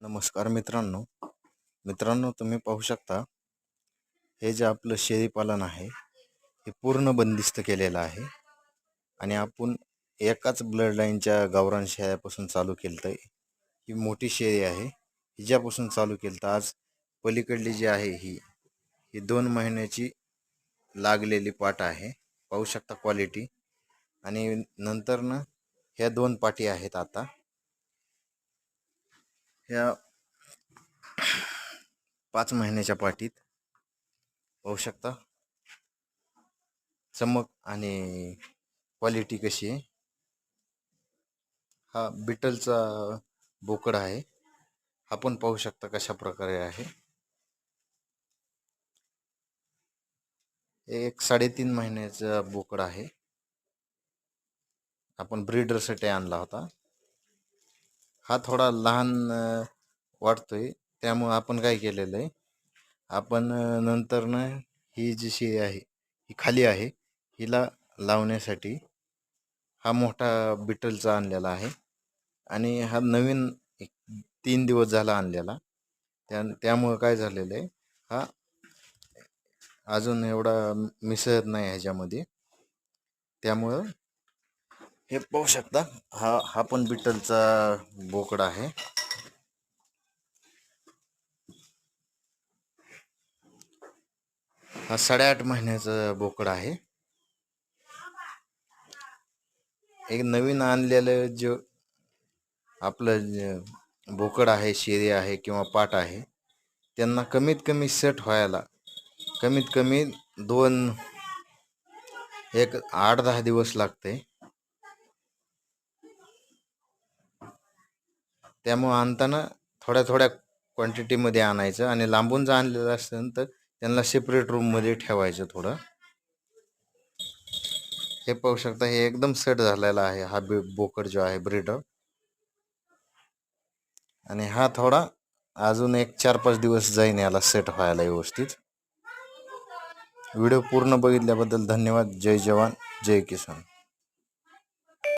नमस्कार मित्रांनो तुम्ही पाहू शकता हे जे आपलं शेळीपालन आहे हे पूर्ण बंदिस्त केलेलं आहे आणि आपण एकाच ब्लड लाईनच्या गावरान शेळ्यापासून चालू केलं. ही मोठी शेळी आहे हिच्यापासून चालू केलं. आज पलीकडली जी आहे ही 2 महिन्याची लागलेली पाट आहे. पाहू शकता क्वालिटी. आणि नंतर ना ह्या 2 पाटी आहेत. आता ह्या 5 महिन्याच्या पाटीत पाहू शकता चमक आणि क्वालिटी कशी आहे. हा बिटलचा बोकड आहे. आपण पाहू शकता कशा प्रकारे आहे. एक 3.5 महिन्याचा बोकड आहे. आपण ब्रीडरसाठी आणला होता. हा थोडा लहान वाटतोय, त्यामुळे आपण काय केलेलं आहे, आपण नंतर ना ही जी शेळी आहे ही खाली आहे, हिला लावण्यासाठी हा मोठा बिटलचा आणलेला आहे. आणि हा नवीन 3 दिवस झाला आणलेला. त्यामुळे काय झालेलं आहे, हा अजून एवढा मिसळत नाही ह्याच्यामध्ये. त्यामुळं हे पाहू शकता हा पण बिटलचा बोकड आहे. हा 8.5 महिन्याचा बोकड आहे. एक नवीन आणलेलं जो आपलं बोकड आहे, शेळी आहे किंवा पाट आहे, त्यांना कमीत कमी सेट व्हायला कमीत कमी 8-10 दिवस लागते. त्यामुळे आणताना थोड्या क्वांटिटीमध्ये आणायचं आणि लांबून जर आणलेलं असेल तर त्यांना सेपरेट रूममध्ये ठेवायचं थोडं. हे पाहू शकता हे एकदम सेट झालेला आहे हा बोकड जो आहे ब्रीडर. आणि हा थोडा अजून एक 4-5 दिवस जाईन याला सेट व्हायला व्यवस्थित. व्हिडिओ पूर्ण बघितल्याबद्दल धन्यवाद. जय जवान जय किसान.